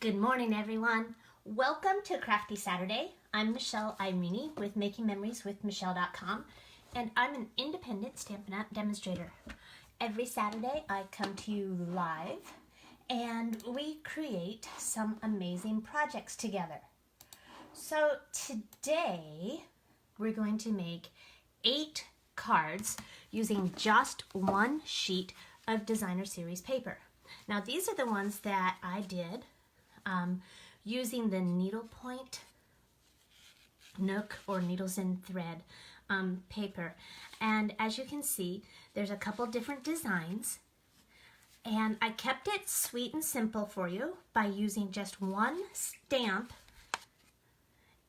Good morning, everyone. Welcome to Crafty Saturday. I'm Michelle Irene with makingmemorieswithmichelle.com, and I'm an independent Stampin' Up! Demonstrator. Every Saturday, I come to you live, and we create some amazing projects together. So today, we're going to make 8 cards using just one sheet of designer series paper. Now, these are the ones that I did using the needlepoint Nook or Needles and Thread paper. And as you can see, there's a couple different designs. And I kept it sweet and simple for you by using just one stamp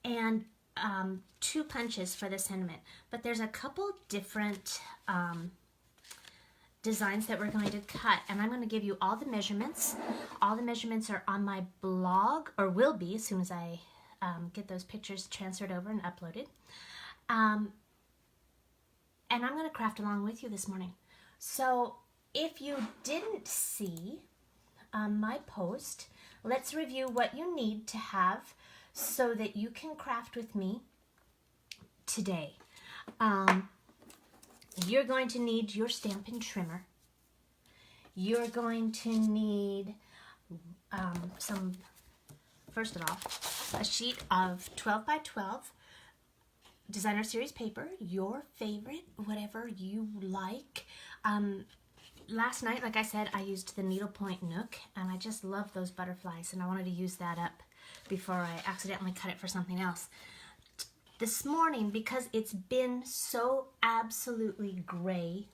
and 2 punches for the sentiment. But there's a couple different designs that we're going to cut, and I'm going to give you all the measurements. All the measurements are on my blog, or will be as soon as I get those pictures transferred over and uploaded. And I'm going to craft along with you this morning. So if you didn't see my post, let's review what you need to have so that you can craft with me today. You're going to need your Stampin' Trimmer. You're going to need first of all, a sheet of 12 by 12 designer series paper, your favorite, whatever you like. Last night, like I said, I used the needlepoint Nook, and I just love those butterflies, and I wanted to use that up before I accidentally cut it for something else. This morning, because it's been so absolutely gray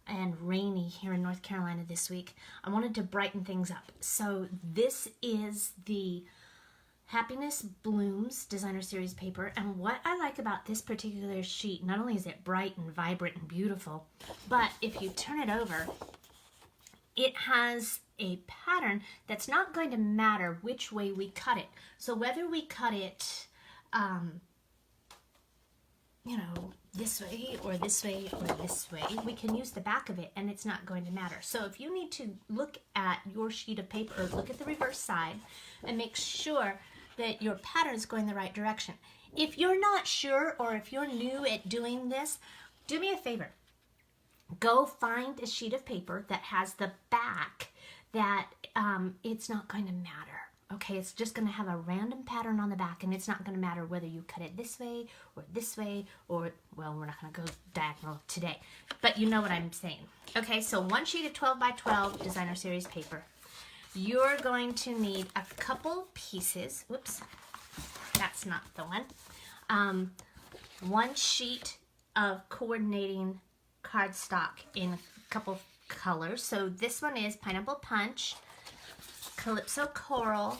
and rainy here in North Carolina this week, I wanted to brighten things up. So this is the Happiness Blooms designer series paper, and what I like about this particular sheet, not only is it bright and vibrant and beautiful, but if you turn it over, it has a pattern that's not going to matter which way we cut it. So whether we cut it you know, this way or this way or this way, we can use the back of it and it's not going to matter. So if you need to look at your sheet of paper, or look at the reverse side and make sure that your pattern is going the right direction. If you're not sure, or if you're new at doing this, do me a favor. Go find a sheet of paper that has the back that it's not going to matter. Okay, it's just going to have a random pattern on the back, and it's not going to matter whether you cut it this way, or, well, we're not going to go diagonal today, but you know what I'm saying. Okay, so one sheet of 12 by 12 designer series paper. You're going to need a couple pieces. Whoops, that's not the one. One sheet of coordinating cardstock in a couple colors. So this one is Pineapple Punch, Calypso Coral,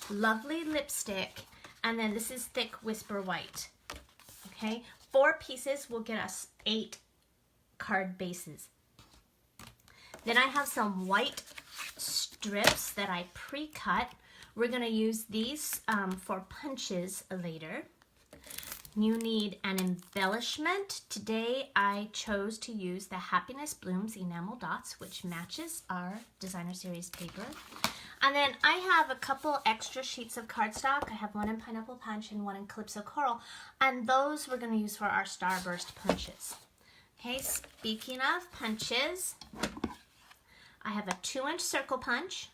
Lovely Lipstick, and then this is Thick Whisper White. Okay, 4 pieces will get us 8 card bases. Then I have some white strips that I pre-cut. We're going to use these for punches later. You need an embellishment. Today I chose to use the Happiness Blooms Enamel Dots, which matches our designer series paper. And then I have a couple extra sheets of cardstock. I have one in Pineapple Punch and one in Calypso Coral, and those we're going to use for our Starburst punches. Okay, speaking of punches, I have a 2-inch circle punch.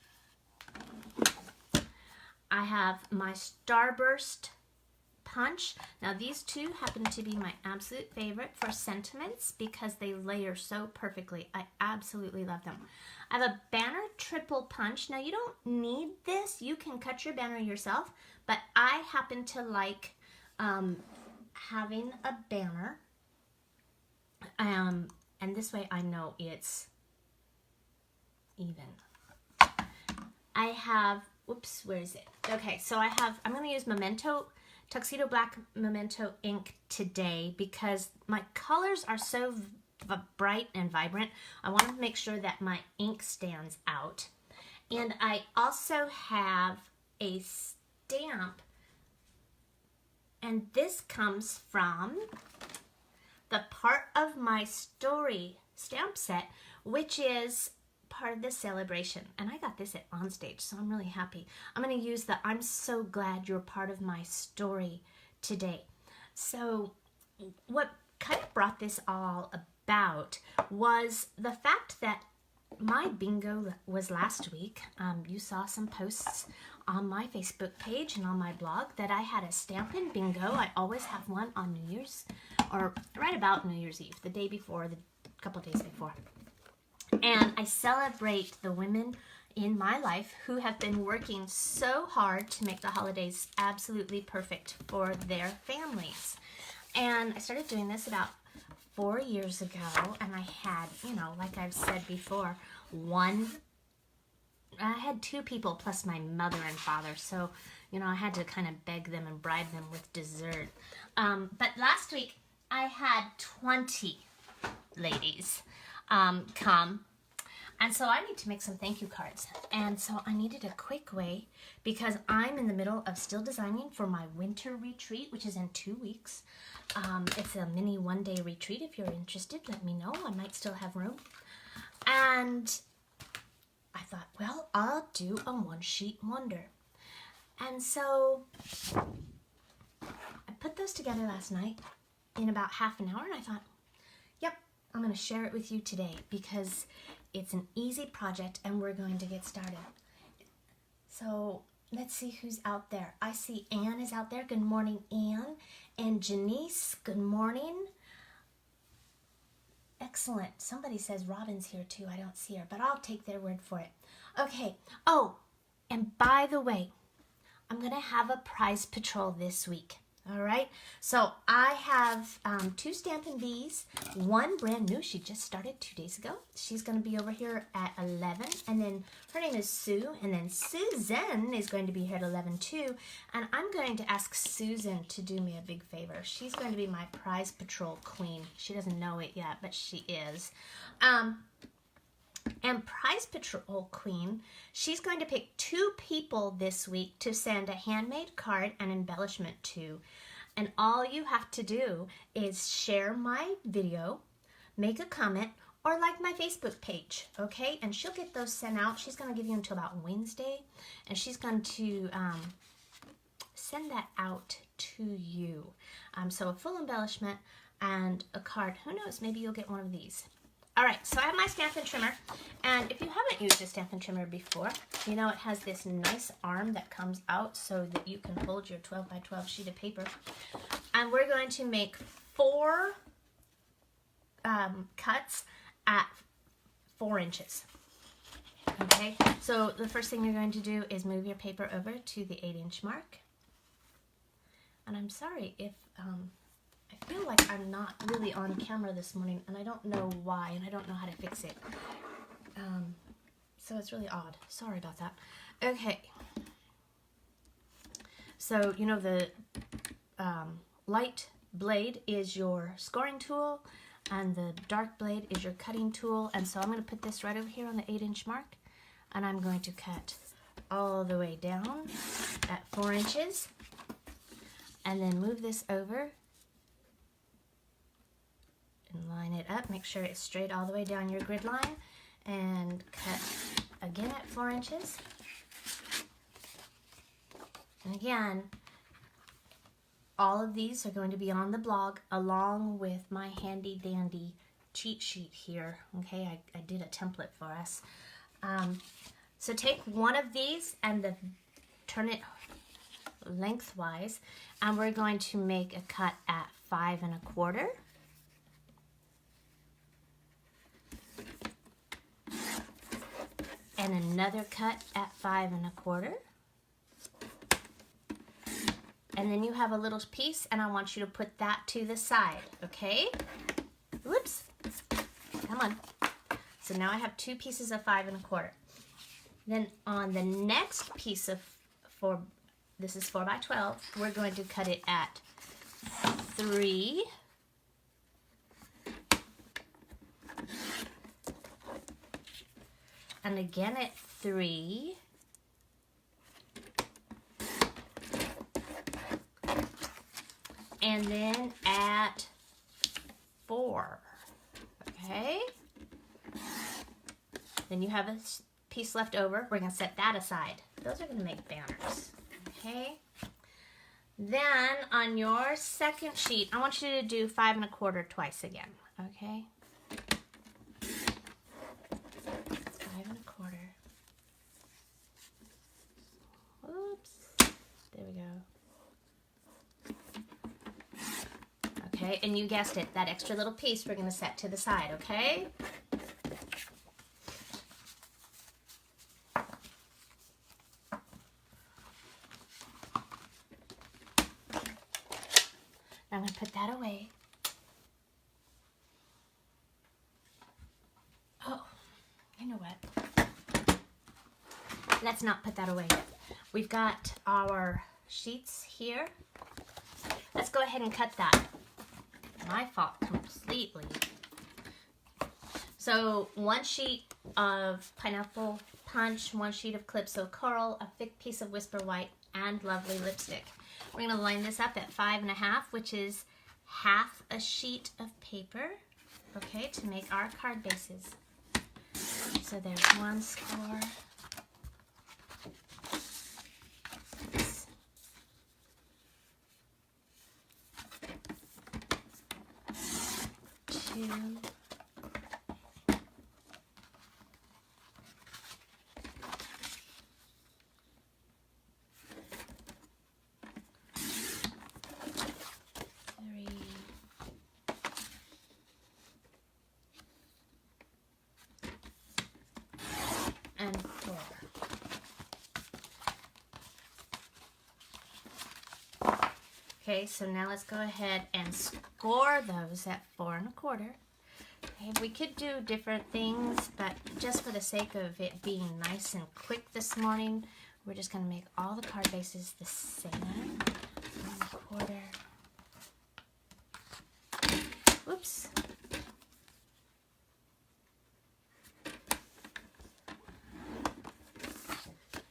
I have my Starburst punch. Now these two happen to be my absolute favorite for sentiments because they layer so perfectly. I absolutely love them. I have a banner triple punch. Now you don't need this. You can cut your banner yourself, but I happen to like having a banner. And this way I know it's even. I have, whoops, where is it? Okay, so I'm going to use Memento Tuxedo Black Memento ink today because my colors are so bright and vibrant. I want to make sure that my ink stands out. And I also have a stamp, and this comes from the part of my story stamp set, which is part of the Sale-a-Bration, and I got this at Onstage, so I'm really happy. I'm going to use the I'm so glad you're part of my story today. So what kind of brought this all about was the fact that my bingo was last week. You saw some posts on my Facebook page and on my blog that I had a Stampin' Bingo. I always have one on New Year's, or right about New Year's Eve, the day before, the couple days before. And I celebrate the women in my life who have been working so hard to make the holidays absolutely perfect for their families. And I started doing this about 4 years ago, and I had, you know, like I've said before, I had 2 people plus my mother and father, so, you know, I had to kind of beg them and bribe them with dessert. But last week, I had 20 ladies come, and so I need to make some thank you cards. And so I needed a quick way, because I'm in the middle of still designing for my winter retreat, which is in 2 weeks. It's a mini one-day retreat. If you're interested, let me know. I might still have room. And I thought, well, I'll do a one-sheet wonder. And so I put those together last night in about half an hour, and I thought, yep, I'm going to share it with you today because it's an easy project and we're going to get started. So let's see who's out there. I see Anne is out there. Good morning, Anne. And Janice, good morning. Excellent. Somebody says Robin's here too. I don't see her, but I'll take their word for it. Okay. Oh, and by the way, I'm going to have a prize patrol this week. All right. So I have 2 Stampin' Bees, one brand new. She just started 2 days ago. She's going to be over here at 11. And then her name is Sue. And then Susan is going to be here at 11 too. And I'm going to ask Susan to do me a big favor. She's going to be my prize patrol queen. She doesn't know it yet, but she is. And Prize Patrol Queen, she's going to pick 2 people this week to send a handmade card and embellishment to. And all you have to do is share my video, make a comment, or like my Facebook page, okay? And she'll get those sent out. She's going to give you until about Wednesday, and she's going to send that out to you. So a full embellishment and a card. Who knows? Maybe you'll get one of these. All right, so I have my Stampin' Trimmer, and if you haven't used a Stampin' Trimmer before, you know it has this nice arm that comes out so that you can hold your 12 by 12 sheet of paper. And we're going to make 4 cuts at 4 inches. Okay, so the first thing you're going to do is move your paper over to the 8-inch mark. And I'm sorry if I feel like I'm not really on camera this morning, and I don't know why, and I don't know how to fix it. So it's really odd. Sorry about that. Okay. So, you know, the light blade is your scoring tool, and the dark blade is your cutting tool. And so I'm going to put this right over here on the 8-inch mark, and I'm going to cut all the way down at 4 inches, and then move this over and line it up. Make sure it's straight all the way down your grid line, and cut again at 4 inches. And again, all of these are going to be on the blog along with my handy dandy cheat sheet here. Okay, I did a template for us. So take one of these and turn it lengthwise, and we're going to make a cut at 5 1/4. And another cut at 5 1/4. And then you have a little piece, and I want you to put that to the side, okay? Whoops. Come on. So now I have 2 pieces of 5 1/4. Then on the next piece of this is 4 by 12, we're going to cut it at 3. And again at 3. And then at 4. Okay? Then you have a piece left over. We're going to set that aside. Those are going to make banners. Okay. Then on your second sheet, I want you to do 5 1/4 twice again. Okay. 5 1/4. Oops. There we go. Okay, and you guessed it, that extra little piece we're going to set to the side, okay? Now I'm going to put that away. Oh, you know what? Let's not put that away yet. We've got our sheets here. Let's go ahead and cut that. My fault completely. So 1 sheet of Pineapple Punch, 1 sheet of Calypso Coral, a thick piece of Whisper White, and lovely lipstick. We're going to line this up at 5 1/2, which is half a sheet of paper, okay, to make our card bases. So there's 1 score. Two. And 4. Okay, so now let's go ahead and score those at 4 1/4. Okay, we could do different things, but just for the sake of it being nice and quick this morning, we're just going to make all the card bases the same. 1 1/4. Whoops.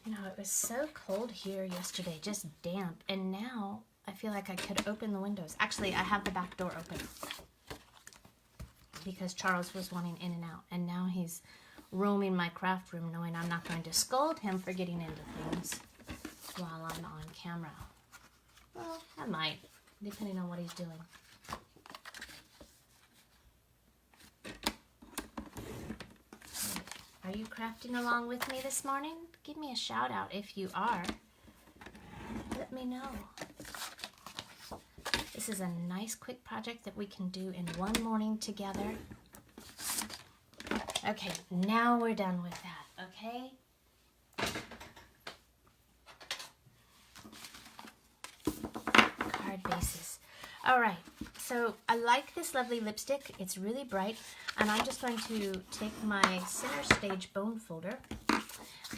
You know, it was so cold here yesterday, just damp, and now I feel like I could open the windows. Actually, I have the back door open because Charles was wanting in and out, and now he's roaming my craft room knowing I'm not going to scold him for getting into things while I'm on camera. Well, I might, depending on what he's doing. Are you crafting along with me this morning? Give me a shout out if you are. Let me know. This is a nice quick project that we can do in one morning together. Okay, now we're done with that, okay? Card bases. All right, so I like this lovely lipstick. It's really bright, and I'm just going to take my center stage bone folder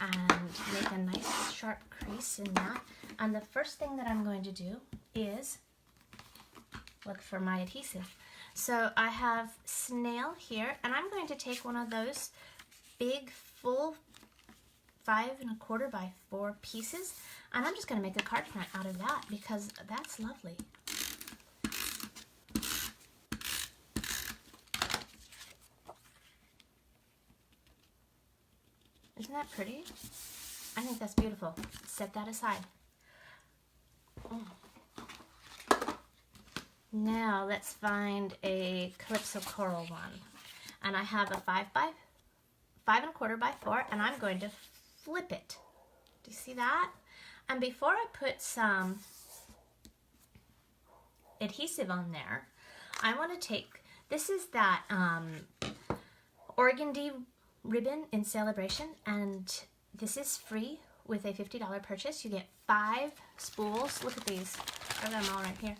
and make a nice sharp crease in that. And the first thing that I'm going to do is look for my adhesive. So I have Snail here, and I'm going to take one of those big full 5 1/4 by 4 pieces, and I'm just going to make a card front out of that because that's lovely. Isn't that pretty? I think that's beautiful. Set that aside. Now let's find a Calypso Coral one. And I have a 5 1/4 by 4, and I'm going to flip it. Do you see that? And before I put some adhesive on there, I want to take, this is that Organdy ribbon in Sale-a-Bration, and this is free with a $50 purchase. You get 5 spools. Look at these. I've got them all right here.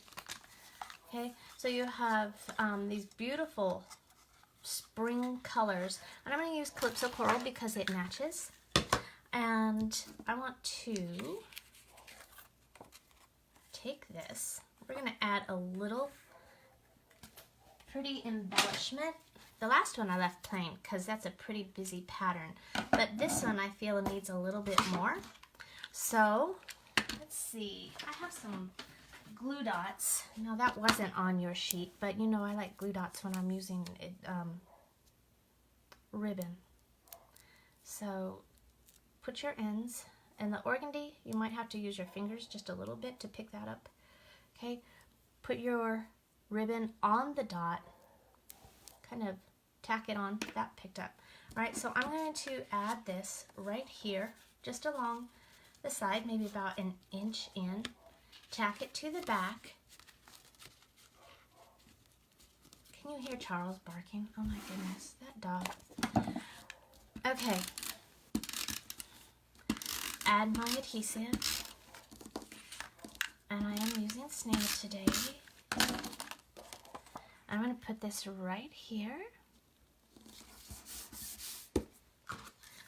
Okay, so you have these beautiful spring colors, and I'm going to use Calypso Coral because it matches. And I want to take this. We're going to add a little pretty embellishment. The last one I left plain because that's a pretty busy pattern, but this one I feel needs a little bit more. So let's see, I have some glue dots. No, that wasn't on your sheet, but you know I like glue dots when I'm using ribbon. So put your ends, and the organdy, you might have to use your fingers just a little bit to pick that up. Okay, put your ribbon on the dot, kind of tack it on, that picked up. All right, so I'm going to add this right here, just along the side, maybe about an inch in, tack it to the back. Can you hear Charles barking? Oh my goodness, that dog. Okay, add my adhesive, and I am using snail today. I'm going to put this right here.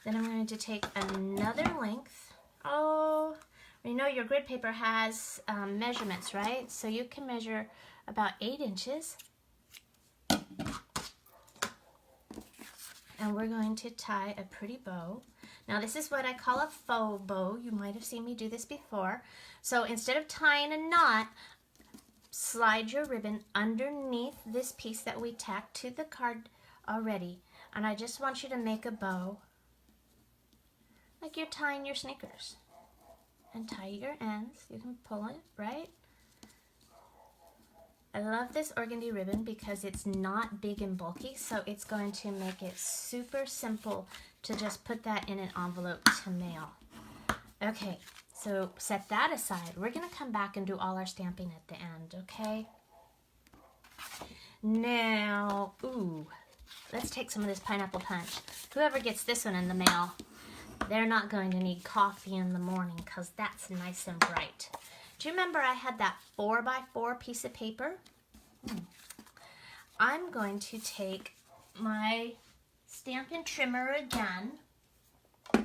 Then I'm going to take another length. Oh, you know your grid paper has measurements, right? So you can measure about 8 inches. And we're going to tie a pretty bow. Now this is what I call a faux bow. You might have seen me do this before. So instead of tying a knot, slide your ribbon underneath this piece that we tacked to the card already. And I just want you to make a bow like you're tying your sneakers. And tie your ends. You can pull it, right? I love this organdy ribbon because it's not big and bulky, so it's going to make it super simple to just put that in an envelope to mail. Okay, so set that aside. We're going to come back and do all our stamping at the end, okay? Now, ooh, let's take some of this pineapple punch. Whoever gets this one in the mail, they're not going to need coffee in the morning because that's nice and bright. Do you remember I had that 4x4 piece of paper? I'm going to take my Stampin' Trimmer again. Okay,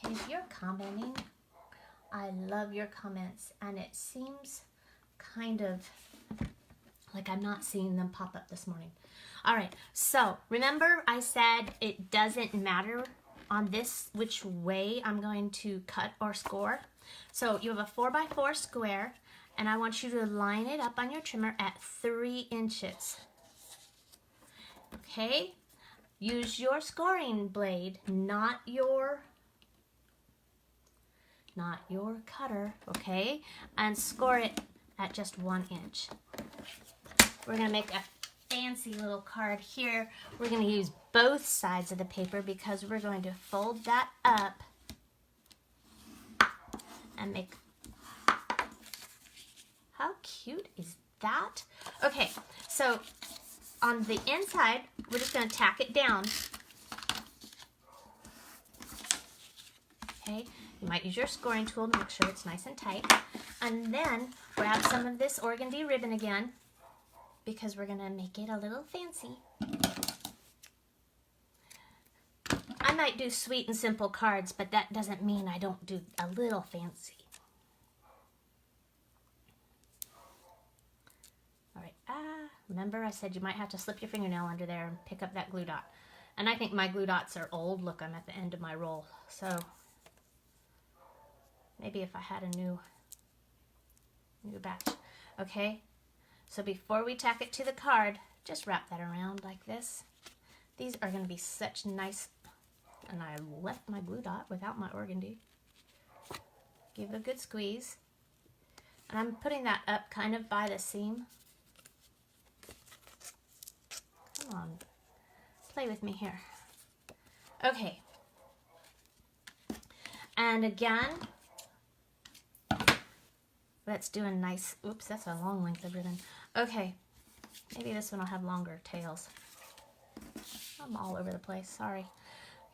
if you're commenting, I love your comments, and it seems kind of like I'm not seeing them pop up this morning. All right, so remember I said it doesn't matter on this which way I'm going to cut or score. So you have a 4x4 square, and I want you to line it up on your trimmer at 3 inches. Okay? Use your scoring blade, not your cutter, okay? And score it at just 1 inch. We're going to make a fancy little card here. We're going to use both sides of the paper because we're going to fold that up and make, how cute is that? Okay, so on the inside, we're just going to tack it down. Okay, you might use your scoring tool to make sure it's nice and tight. And then grab some of this organdy ribbon again because we're going to make it a little fancy. I might do sweet and simple cards, but that doesn't mean I don't do a little fancy. All right, remember I said you might have to slip your fingernail under there and pick up that glue dot. And I think my glue dots are old. Look, I'm at the end of my roll. So maybe if I had a new batch. Okay, so before we tack it to the card, just wrap that around like this. These are going to be such nice. And I left my glue dot without my organdy. Give it a good squeeze. And I'm putting that up kind of by the seam. Come on. Play with me here. Okay. And again, let's do a nice, oops, that's a long length of ribbon. Okay. Maybe this one will have longer tails. I'm all over the place, sorry.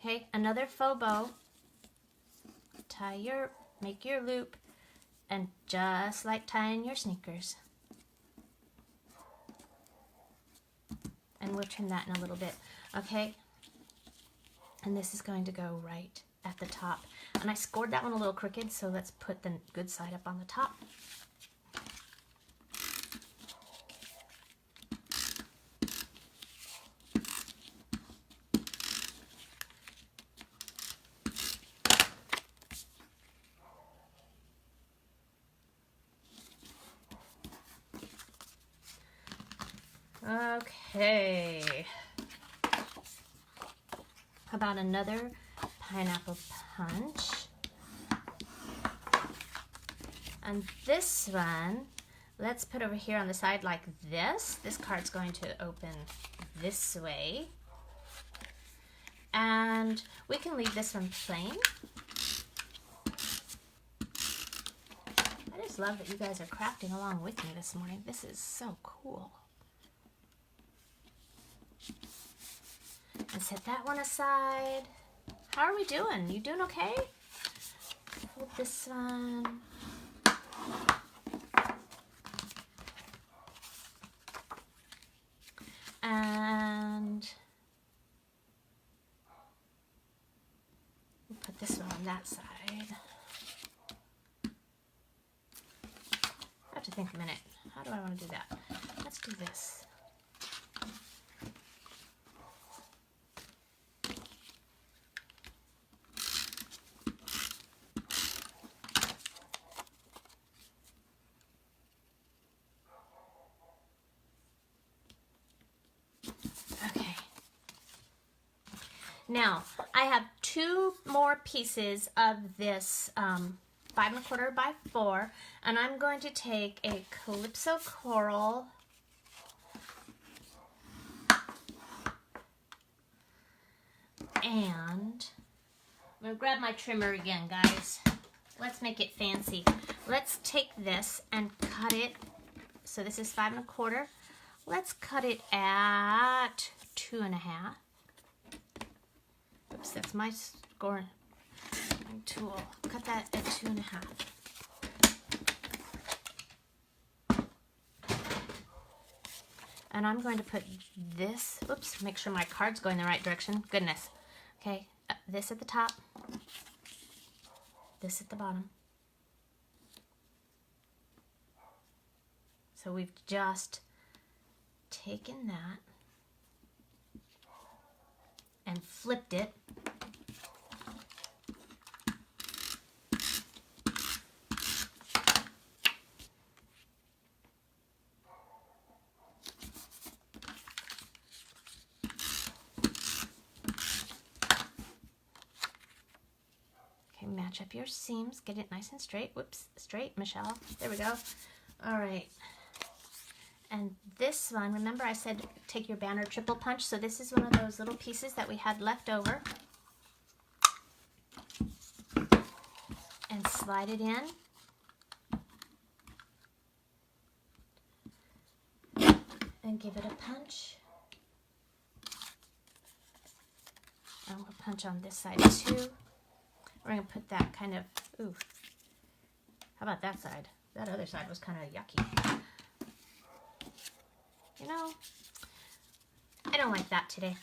Okay, another faux bow, make your loop, and just like tying your sneakers. And we'll trim that in a little bit, okay? And this is going to go right at the top. And I scored that one a little crooked, so let's put the good side up on the top. Okay. How about another pineapple punch? And this one, let's put over here on the side like this. This card's going to open this way. And we can leave this one plain. I just love that you guys are crafting along with me this morning. This is so cool. And set that one aside. How are we doing? You doing okay? Hold this one. And we'll put this one on that side. I have to think a minute. How do I want to do that? Let's do this. Now, I have 2 more pieces of this 5 1/4 by 4, and I'm going to take a Calypso coral and I'm going to grab my trimmer again, guys. Let's make it fancy. Let's take this and cut it. So this is 5 1/4. Let's cut it at 2 1/2. Oops, that's my scoring tool. Cut that at 2 1/2. And I'm going to put this, oops, make sure my card's going the right direction. Goodness. Okay, this at the top, this at the bottom. So we've just taken that and flipped it. Okay, match up your seams, get it nice and straight. Whoops, straight, Michelle. There we go. All right. And this one, remember I said take your banner triple punch, so this is one of those little pieces that we had left over. And slide it in. And give it a punch. And we'll punch on this side too. We're going to put that kind of, ooh, how about that side? That other side was kind of yucky. You know, I don't like that today.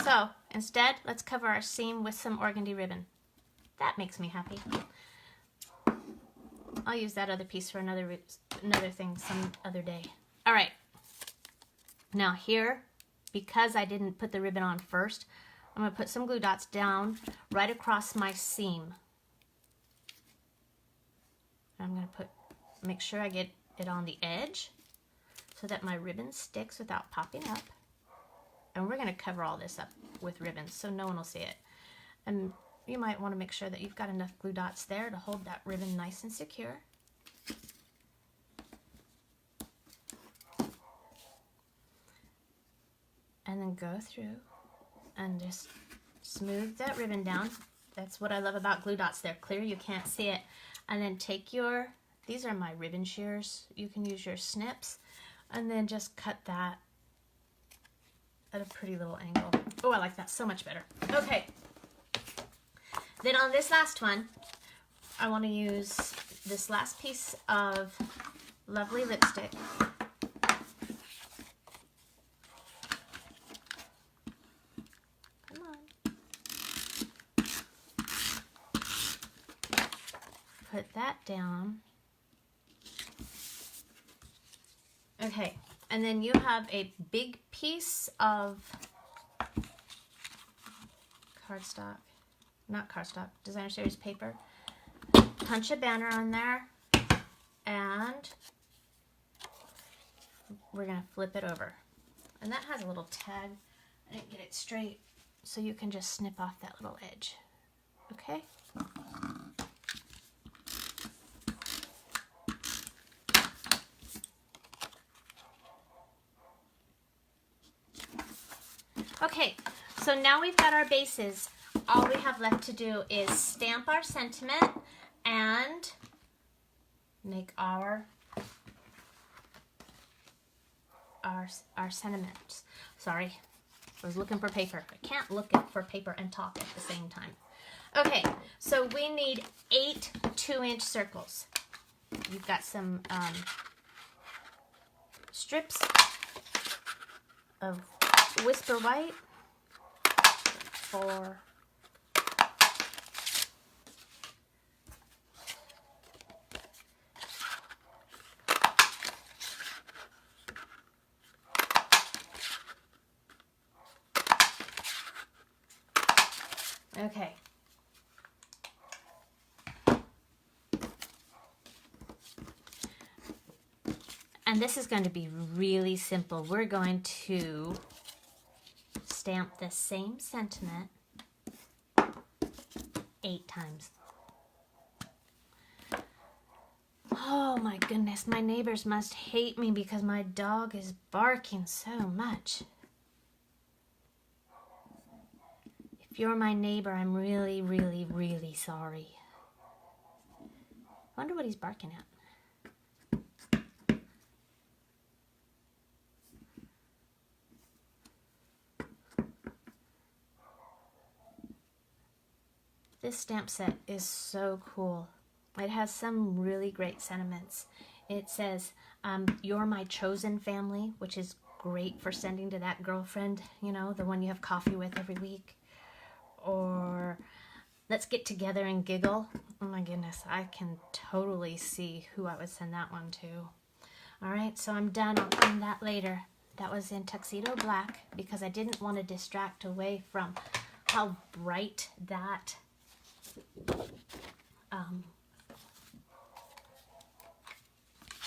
So instead, let's cover our seam with some organdy ribbon. That makes me happy. I'll use that other piece for another thing some other day. All right. Now here, because I didn't put the ribbon on first, I'm going to put some glue dots down right across my seam. I'm going to make sure I get it on the edge, so that my ribbon sticks without popping up. And we're going to cover all this up with ribbons so no one will see it. And you might want to make sure that you've got enough glue dots there to hold that ribbon nice and secure. And then go through and just smooth that ribbon down. That's what I love about glue dots. They're clear, you can't see it. And then take your, these are my ribbon shears. You can use your snips. And then just cut that at a pretty little angle. Oh, I like that so much better. Okay. Then on this last one, I want to use this last piece of lovely lipstick. Come on. Put that down. Okay, and then you have a big piece of cardstock, not cardstock, designer series paper. Punch a banner on there, and we're going to flip it over. And that has a little tag. I didn't get it straight. so you can just snip off that little edge. Okay? Okay, so now we've got our bases. All we have left to do is stamp our sentiment and make our sentiments. Sorry, I was looking for paper. I can't look for paper and talk at the same time. Okay, so we need 8 2-inch circles. You've got some strips of Whisper White, 4. Okay. And this is going to be really simple. We're going to stamp the same sentiment 8 times. Oh my goodness, my neighbors must hate me because my dog is barking so much. If you're my neighbor, I'm really, really, really sorry. I wonder what he's barking at. This stamp set is so cool. It has some really great sentiments. It says, you're my chosen family, which is great for sending to that girlfriend, you know, the one you have coffee with every week. Or let's get together and giggle. Oh my goodness, I can totally see who I would send that one to. All right, so I'm done. I'll clean that later. That was in Tuxedo Black because I didn't want to distract away from how bright that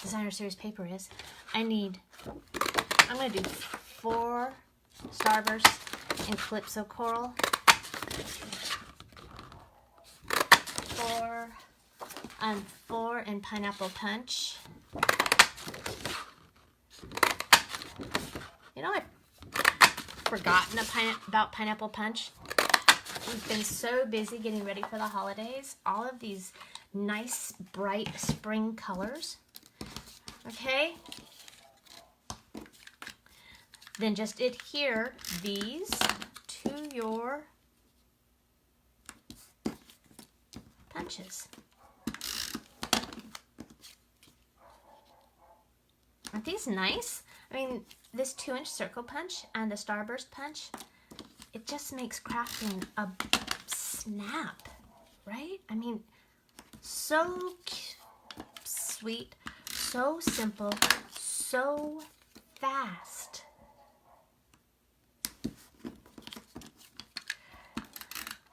designer series paper is. I'm going to do 4 Starburst in Calypso Coral, 4 in Pineapple Punch. You know, I've forgotten about Pineapple Punch. We've been so busy getting ready for the holidays. All of these nice, bright spring colors. Okay? Then just adhere these to your punches. Aren't these nice? I mean, this 2-inch circle punch and the Starburst punch, it just makes crafting a snap, right? I mean, so sweet, so simple, so fast.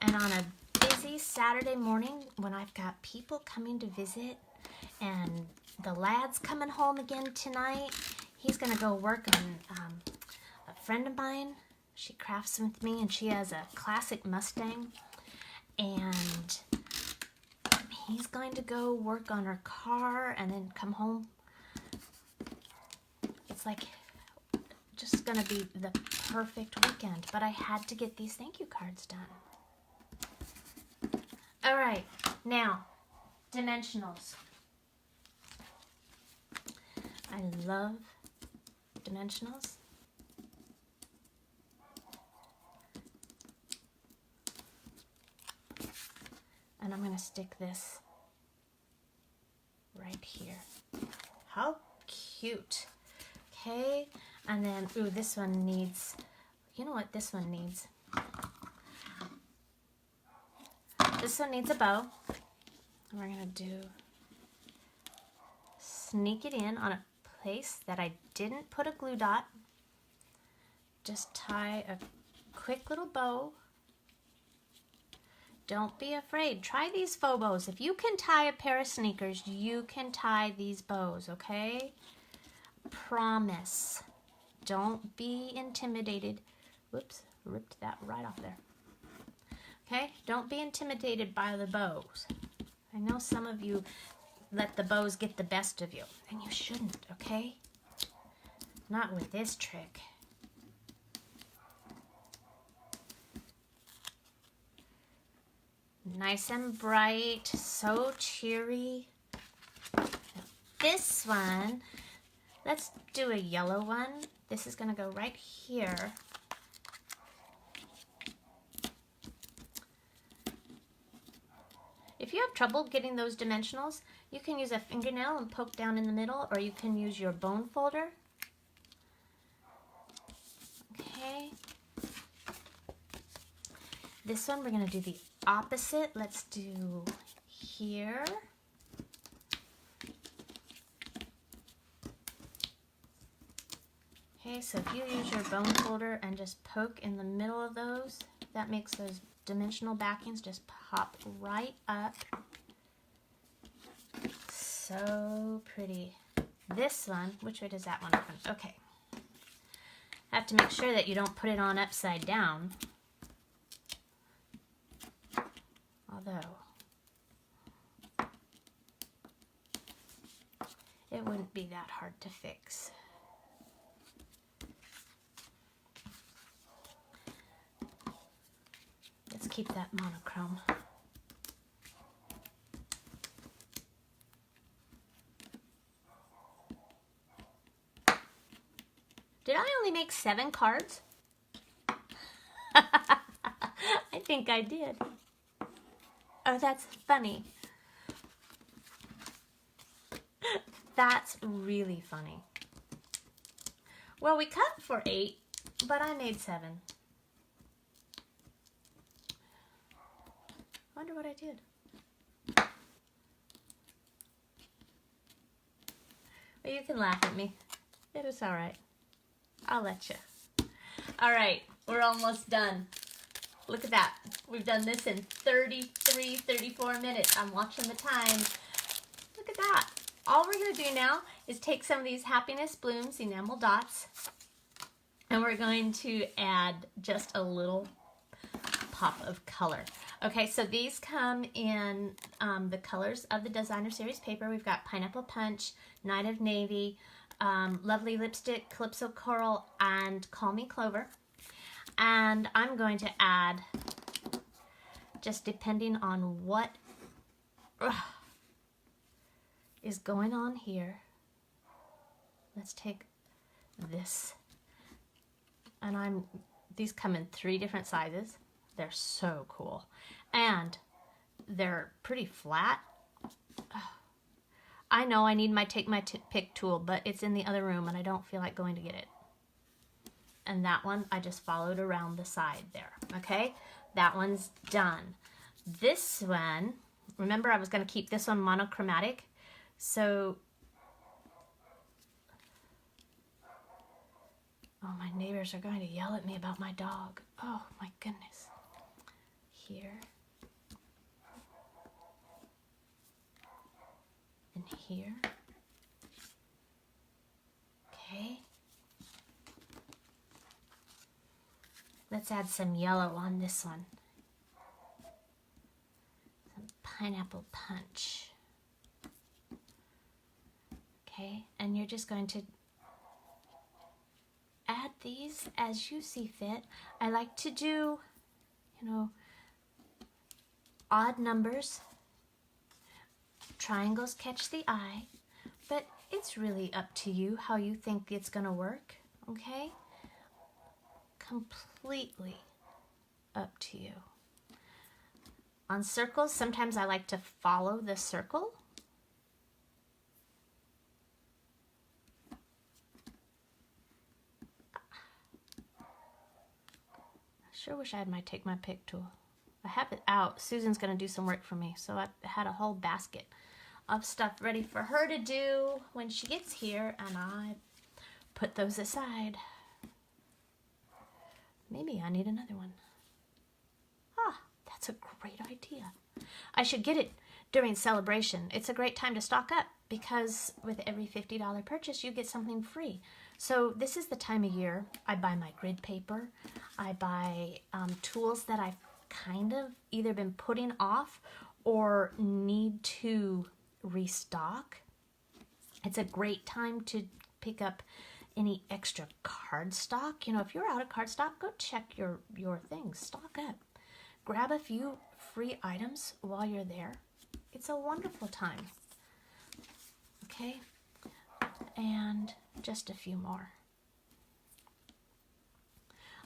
And on a busy Saturday morning when I've got people coming to visit and the lad's coming home again tonight, he's gonna go work on a friend of mine. She crafts with me and she has a classic Mustang, and he's going to go work on her car and then come home. It's like just gonna be the perfect weekend, but I had to get these thank you cards done. All right, now dimensionals. I love dimensionals. And I'm going to stick this right here. How cute. Okay, and then, ooh, this one needs, you know what this one needs? This one needs a bow. And we're going to sneak it in on a place that I didn't put a glue dot. Just tie a quick little bow. Don't be afraid. Try these faux bows. If you can tie a pair of sneakers, you can tie these bows, okay? Promise. Don't be intimidated. Whoops, ripped that right off there. Okay, don't be intimidated by the bows. I know some of you let the bows get the best of you, and you shouldn't, okay? Not with this trick. Nice and bright, so cheery. This one, let's do a yellow one. This is gonna go right here. If you have trouble getting those dimensionals, you can use a fingernail and poke down in the middle, or you can use your bone folder. Okay. This one, we're going to do the opposite. Let's do here. Okay, so if you use your bone folder and just poke in the middle of those, that makes those dimensional backings just pop right up. So pretty. This one, which way does that one open? Okay. Have to make sure that you don't put it on upside down. Although, it wouldn't be that hard to fix. Let's keep that monochrome. Did I only make 7 cards? I think I did. Oh, that's funny. That's really funny. Well, we cut for 8, but I made 7. Wonder what I did. Well, you can laugh at me. It is all right. I'll let you. All right, we're almost done. Look at that. We've done this in 33, 34 minutes. I'm watching the time. Look at that. All we're going to do now is take some of these Happiness Blooms enamel dots, and we're going to add just a little pop of color. Okay, so these come in the colors of the Designer Series paper. We've got Pineapple Punch, Night of Navy, Lovely Lipstick, Calypso Coral, and Call Me Clover. And I'm going to add, just depending on what is going on here, let's take this. And these come in 3 different sizes. They're so cool. And they're pretty flat. I know I need my Take My Pick tool, but it's in the other room and I don't feel like going to get it. And that one, I just followed around the side there. Okay? That one's done. This one, remember I was going to keep this one monochromatic. So, oh, my neighbors are going to yell at me about my dog. Oh, my goodness. Here. And here. Okay. Let's add some yellow on this one. Some Pineapple Punch. Okay, and you're just going to add these as you see fit. I like to do, odd numbers. Triangles catch the eye, but it's really up to you how you think it's going to work, okay? Completely up to you. On circles, sometimes I like to follow the circle. I sure wish I had my Take My Pick tool. I have it out. Susan's going to do some work for me, so I had a whole basket of stuff ready for her to do when she gets here, and I put those aside. Maybe I need another one. Ah, that's a great idea. I should get it during Sale-a-Bration. It's a great time to stock up because with every $50 purchase, you get something free. So this is the time of year I buy my grid paper. I buy tools that I've kind of either been putting off or need to restock. It's a great time to pick up any extra cardstock. You know, if you're out of cardstock, go check your things. Stock up. Grab a few free items while you're there. It's a wonderful time. Okay, and just a few more.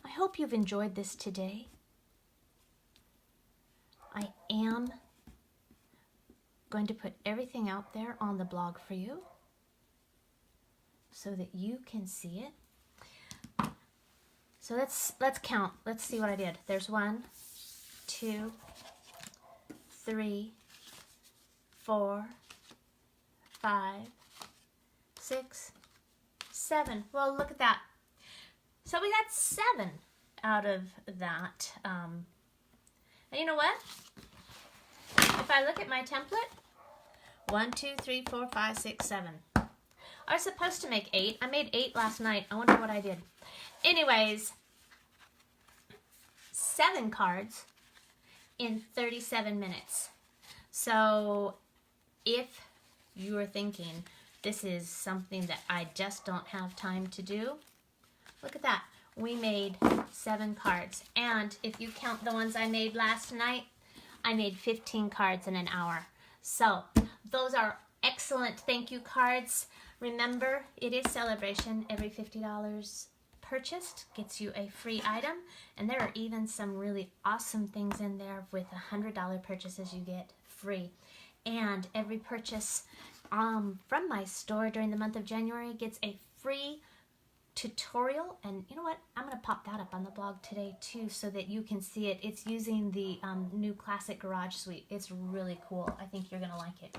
I hope you've enjoyed this today. I am going to put everything out there on the blog for you so that you can see it. So let's count. Let's see what I did. There's 1, 2, 3, 4, 5, 6, 7. Well, look at that. So we got 7 out of that. And you know what? If I look at my template, 1, 2, 3, 4, 5, 6, 7. I was supposed to make 8. I made 8 last night. I wonder what I did. Anyways, 7 cards in 37 minutes. So if you are thinking this is something that I just don't have time to do, look at that. We made 7 cards. And if you count the ones I made last night, I made 15 cards in an hour. So those are excellent thank you cards. Remember, it is Sale-a-Bration. Every $50 purchased gets you a free item. And there are even some really awesome things in there. With $100 purchases, you get free. And every purchase from my store during the month of January gets a free tutorial. And you know what? I'm going to pop that up on the blog today too so that you can see it. It's using the new Classic Garage Suite. It's really cool. I think you're going to like it.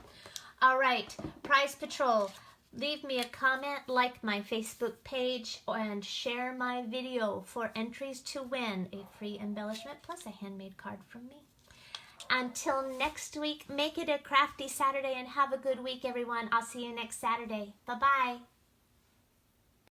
All right, Prize Patrol. Leave me a comment, like my Facebook page, and share my video for entries to win a free embellishment plus a handmade card from me. Until next week, make it a crafty Saturday and have a good week, everyone. I'll see you next Saturday. Bye-bye.